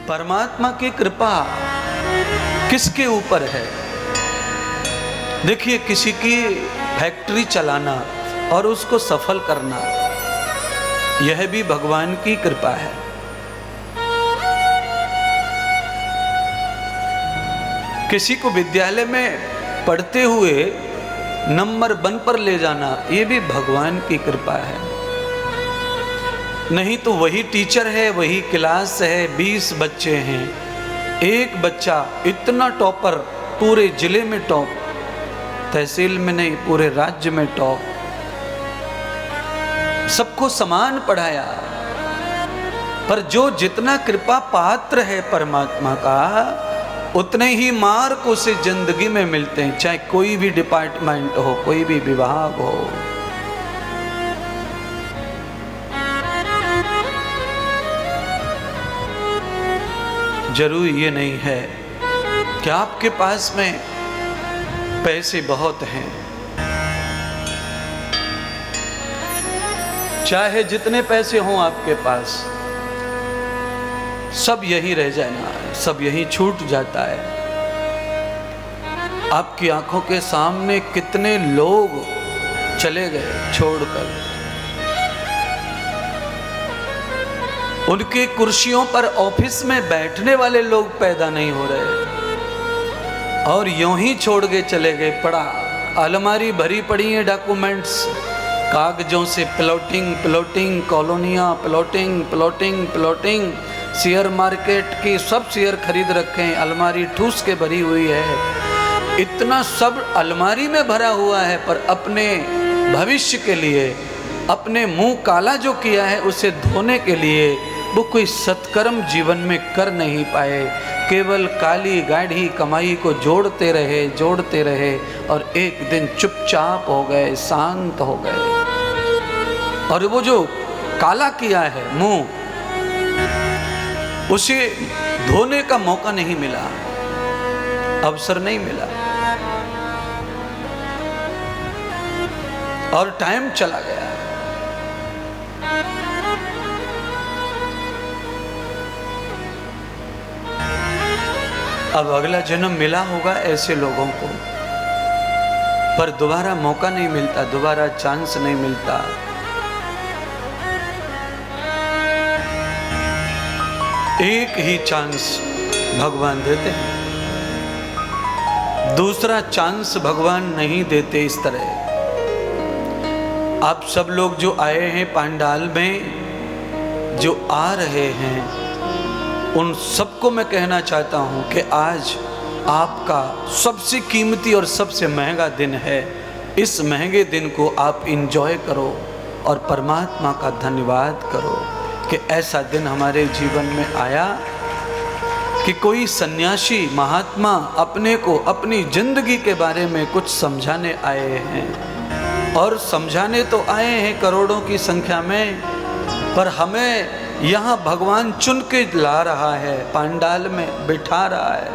परमात्मा की कृपा किसके ऊपर है? देखिए, किसी की फैक्ट्री चलाना और उसको सफल करना, यह भी भगवान की कृपा है। किसी को विद्यालय में पढ़ते हुए नंबर 1 पर ले जाना, ये भी भगवान की कृपा है। नहीं तो वही टीचर है, वही क्लास है, 20 बच्चे हैं, एक बच्चा इतना टॉपर, पूरे जिले में टॉप, तहसील में नहीं पूरे राज्य में टॉप, सबको समान पढ़ाया। पर जो जितना कृपा पात्र है परमात्मा का, उतने ही मार्क उसे जिंदगी में मिलते हैं, चाहे कोई भी डिपार्टमेंट हो, कोई भी विभाग हो। जरूरी ये नहीं है कि आपके पास में पैसे बहुत हैं, चाहे जितने पैसे हों आपके पास, सब यही रह जाना है, सब यही छूट जाता है। आपकी आंखों के सामने कितने लोग चले गए छोड़कर, उनकी कुर्सियों पर ऑफिस में बैठने वाले लोग पैदा नहीं हो रहे और यूं ही छोड़ के चले गए। पड़ा अलमारी भरी पड़ी है डॉक्यूमेंट्स, कागजों से, प्लॉटिंग कॉलोनियाँ, प्लॉटिंग शेयर मार्केट की सब शेयर खरीद रखे हैं, अलमारी ठूस के भरी हुई है। इतना सब अलमारी में भरा हुआ है, पर अपने भविष्य के लिए, अपने मुंह काला जो किया है उसे धोने के लिए वो कोई सत्कर्म जीवन में कर नहीं पाए। केवल काली गाढ़ी कमाई को जोड़ते रहे और एक दिन चुपचाप हो गए, शांत हो गए। और वो जो काला किया है मुंह, उसे धोने का मौका नहीं मिला, अवसर नहीं मिला, और टाइम चला गया। अब अगला जन्म मिला होगा ऐसे लोगों को, पर दोबारा मौका नहीं मिलता, दोबारा चांस नहीं मिलता। एक ही चांस भगवान देते हैं, दूसरा चांस भगवान नहीं देते। इस तरह आप सब लोग जो आए हैं पंडाल में, जो आ रहे हैं, उन सबको मैं कहना चाहता हूं कि आज आपका सबसे कीमती और सबसे महंगा दिन है। इस महंगे दिन को आप इंजॉय करो और परमात्मा का धन्यवाद करो कि ऐसा दिन हमारे जीवन में आया कि कोई सन्यासी महात्मा अपने को, अपनी जिंदगी के बारे में कुछ समझाने आए हैं। और समझाने तो आए हैं करोड़ों की संख्या में, पर हमें यहाँ भगवान चुन के ला रहा है, पंडाल में बिठा रहा है,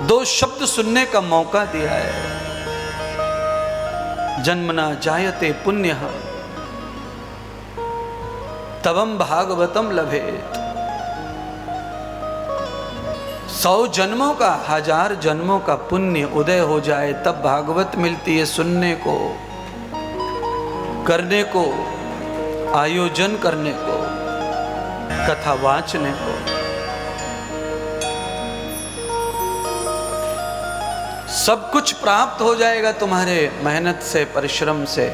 2 शब्द सुनने का मौका दिया है। जन्मना जायते पुण्यः तवम भागवतम लभेत। 100 जन्मों का, 1000 जन्मों का पुण्य उदय हो जाए तब भागवत मिलती है, सुनने को, करने को, आयोजन करने को, कथा वाचने को। सब कुछ प्राप्त हो जाएगा तुम्हारे मेहनत से, परिश्रम से,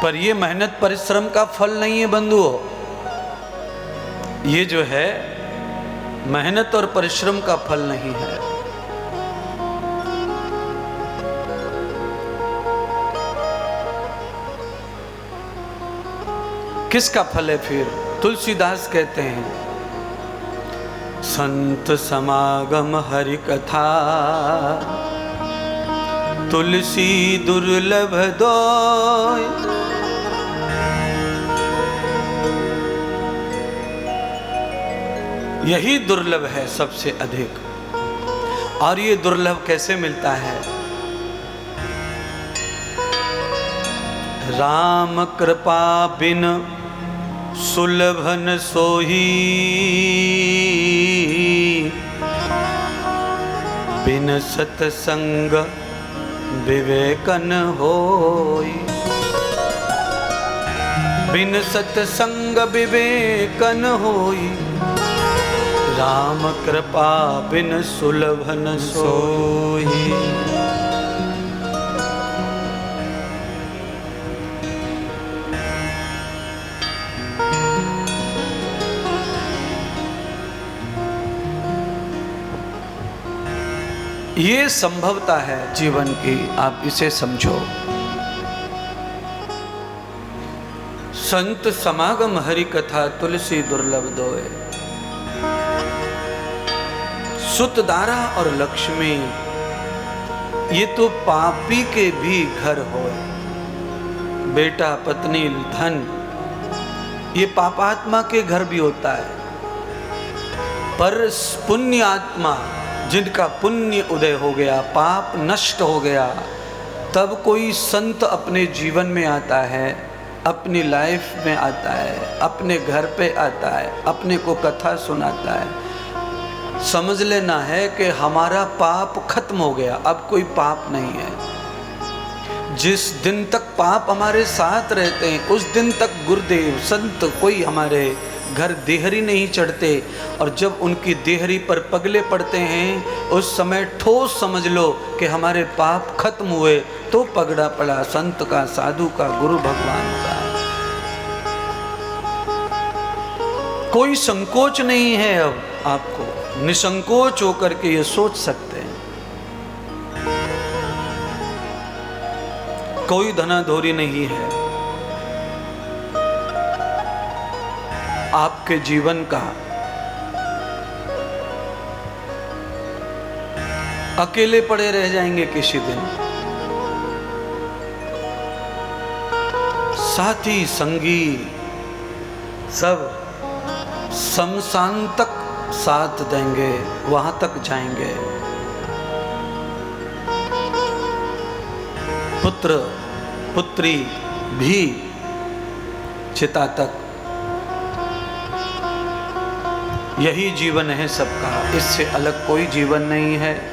पर ये मेहनत परिश्रम का फल नहीं है बंधुओं। ये जो है मेहनत और परिश्रम का फल नहीं है। किसका फल है फिर? तुलसीदास कहते हैं, संत समागम हरि कथा, तुलसी दुर्लभ दोय। यही दुर्लभ है सबसे अधिक। और ये दुर्लभ कैसे मिलता है? राम कृपा बिन सुलभन सोही बिन सतसंग विवेकन होई। बिन सतसंग विवेकन होई, राम कृपा बिन सुलभन सोई। ये संभवता है जीवन की, आप इसे समझो। संत समागम हरि कथा तुलसी दुर्लभ दोए। सुत दारा और लक्ष्मी ये तो पापी के भी घर होए। बेटा पत्नी धन ये पापात्मा के घर भी होता है, पर पुण्य आत्मा जिनका पुण्य उदय हो गया, पाप नष्ट हो गया, तब कोई संत अपने जीवन में आता है, अपनी लाइफ में आता है, अपने घर पे आता है, अपने को कथा सुनाता है। समझ लेना है कि हमारा पाप खत्म हो गया, अब कोई पाप नहीं है। जिस दिन तक पाप हमारे साथ रहते हैं उस दिन तक गुरुदेव संत कोई हमारे घर देहरी नहीं चढ़ते, और जब उनकी देहरी पर पगले पड़ते हैं उस समय ठोस समझ लो कि हमारे पाप खत्म हुए, तो पगड़ा पड़ा संत का, साधु का, गुरु भगवान का। कोई संकोच नहीं है, अब आपको निसंकोच होकर के ये सोच सकते हैं। कोई धनाधोरी नहीं है आपके जीवन का। अकेले पड़े रह जाएंगे किसी दिन, साथी संगी सब शमशान तक साथ देंगे, वहां तक जाएंगे। पुत्र पुत्री भी चिता तक। यही जीवन है सबका, इससे अलग कोई जीवन नहीं है।